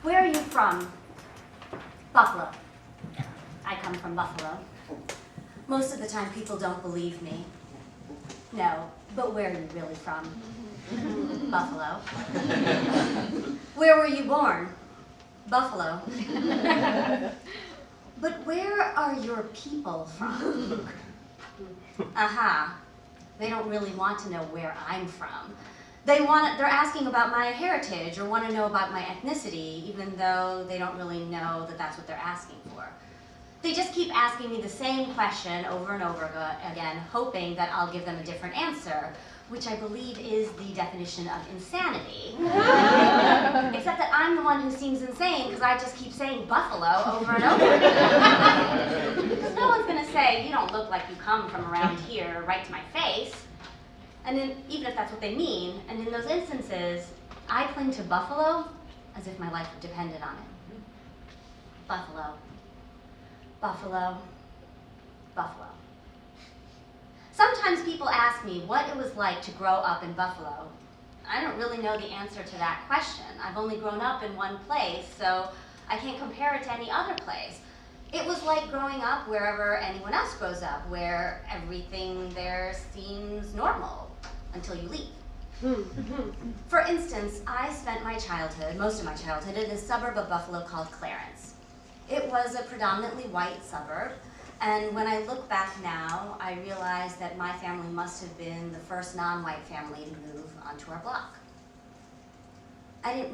Where are you from? Buffalo. I come from Buffalo. Most of the time people don't believe me. No, but where are you really from? Buffalo. Where were you born? Buffalo. But where are your people from? Aha. They don't really want to know where I'm from. They're asking about my heritage or want to know about my ethnicity, even though they don't really know that that's what they're asking for. They just keep asking me the same question over and over again, hoping that I'll give them a different answer, which I believe is the definition of insanity. Except that I'm the one who seems insane because I just keep saying Buffalo over and over again. Because no one's going to say, you don't look like you come from around here, right to my face. And then, even if that's what they mean, and in those instances, I cling to Buffalo as if my life depended on it. Buffalo. Buffalo. Buffalo. Sometimes people ask me what it was like to grow up in Buffalo. I don't really know the answer to that question. I've only grown up in one place, so I can't compare it to any other place. It was like growing up wherever anyone else grows up, where everything there seems normal until you leave. For instance, I spent most of my childhood, in a suburb of Buffalo called Clarence. It was a predominantly white suburb, and when I look back now, I realize that my family must have been the first non-white family to move onto our block. I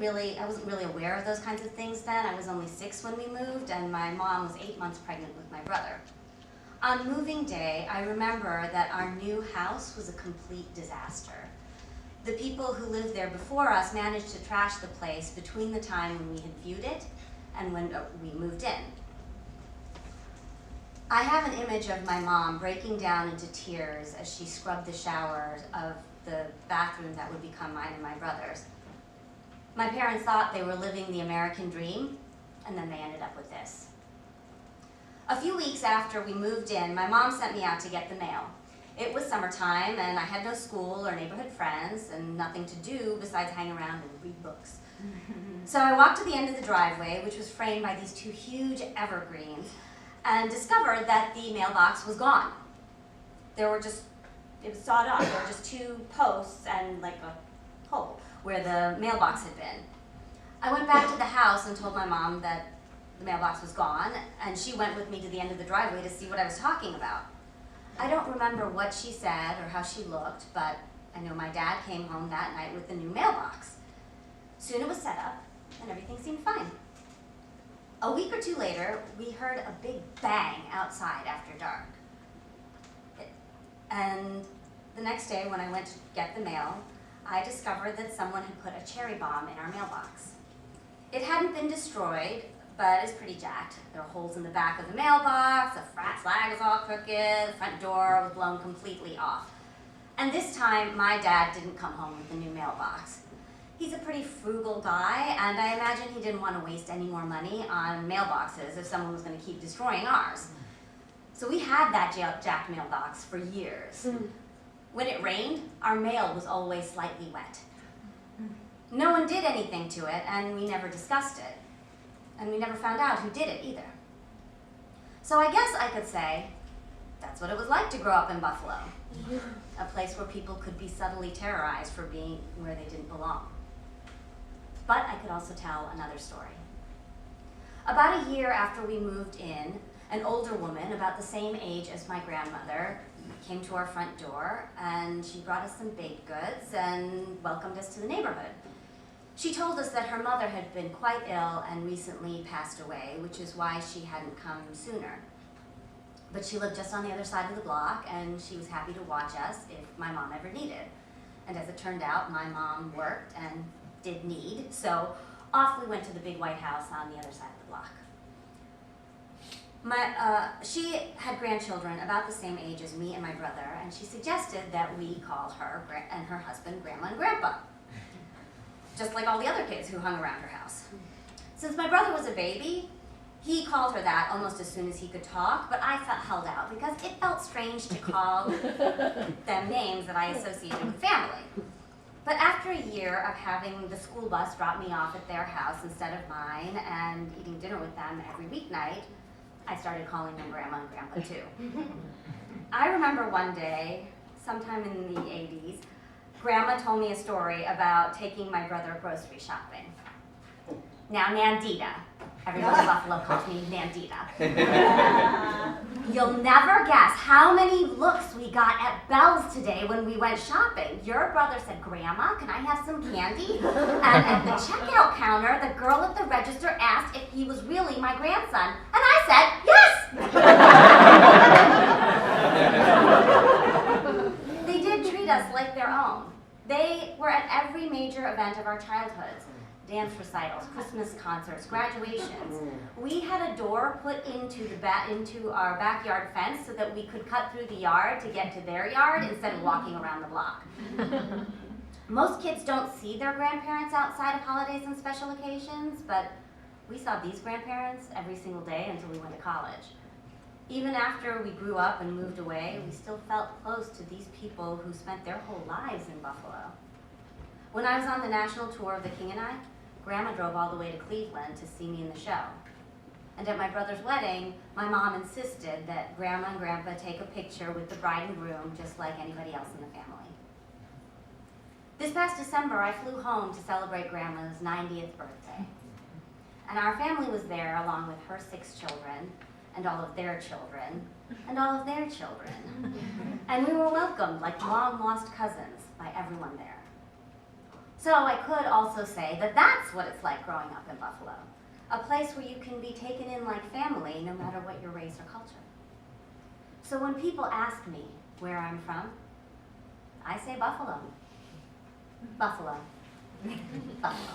wasn't really aware of those kinds of things then. I was only 6 when we moved, and my mom was 8 months pregnant with my brother. On moving day, I remember that our new house was a complete disaster. The people who lived there before us managed to trash the place between the time when we had viewed it and when we moved in. I have an image of my mom breaking down into tears as she scrubbed the showers of the bathroom that would become mine and my brother's. My parents thought they were living the American dream, and then they ended up with this. A few weeks after we moved in, my mom sent me out to get the mail. It was summertime, and I had no school or neighborhood friends, and nothing to do besides hang around and read books. So I walked to the end of the driveway, which was framed by these 2 huge evergreens, and discovered that the mailbox was gone. It was sawed off. There were just 2 posts and like a hole where the mailbox had been. I went back to the house and told my mom that the mailbox was gone, and she went with me to the end of the driveway to see what I was talking about. I don't remember what she said or how she looked, but I know my dad came home that night with the new mailbox. Soon it was set up, and everything seemed fine. A week or 2 later, we heard a big bang outside after dark. And the next day, when I went to get the mail, I discovered that someone had put a cherry bomb in our mailbox. It hadn't been destroyed, but it's pretty jacked. There were holes in the back of the mailbox, the flag was all crooked, the front door was blown completely off. And this time, my dad didn't come home with the new mailbox. He's a pretty frugal guy, and I imagine he didn't want to waste any more money on mailboxes if someone was going to keep destroying ours. So we had that jacked mailbox for years. When it rained, our mail was always slightly wet. No one did anything to it, and we never discussed it. And we never found out who did it either. So I guess I could say that's what it was like to grow up in Buffalo. A place where people could be subtly terrorized for being where they didn't belong. But I could also tell another story. About a year after we moved in, an older woman about the same age as my grandmother came to our front door, and she brought us some baked goods and welcomed us to the neighborhood. She told us that her mother had been quite ill and recently passed away, which is why she hadn't come sooner. But she lived just on the other side of the block, and she was happy to watch us if my mom ever needed. And as it turned out, my mom worked and did need, so off we went to the big white house on the other side of the block. She had grandchildren about the same age as me and my brother, and she suggested that we call her and her husband Grandma and Grandpa, just like all the other kids who hung around her house. Since my brother was a baby, he called her that almost as soon as he could talk, but I held out because it felt strange to call them names that I associated with family. But after after a year of having the school bus drop me off at their house instead of mine and eating dinner with them every weeknight, I started calling them Grandma and Grandpa too. I remember one day, sometime in the 80s, Grandma told me a story about taking my brother grocery shopping. Now, Nandita. Everyone in Buffalo calls me Nandita. You'll never guess how many looks we got at Bell's today when we went shopping. Your brother said, Grandma, can I have some candy? And at the checkout counter, the girl at the register asked if he was really my grandson. And I said, yes! They did treat us like their own. They were at every major event of our childhoods. Dance recitals, Christmas concerts, graduations. We had a door put into our backyard fence so that we could cut through the yard to get to their yard instead of walking around the block. Most kids don't see their grandparents outside of holidays and special occasions, but we saw these grandparents every single day until we went to college. Even after we grew up and moved away, we still felt close to these people who spent their whole lives in Buffalo. When I was on the national tour of The King and I, Grandma drove all the way to Cleveland to see me in the show. And at my brother's wedding, my mom insisted that Grandma and Grandpa take a picture with the bride and groom just like anybody else in the family. This past December, I flew home to celebrate Grandma's 90th birthday. And our family was there along with her 6 children, and all of their children, and all of their children. And we were welcomed like long-lost cousins by everyone there. So I could also say that that's what it's like growing up in Buffalo, a place where you can be taken in like family no matter what your race or culture. So when people ask me where I'm from, I say Buffalo. Buffalo. Buffalo.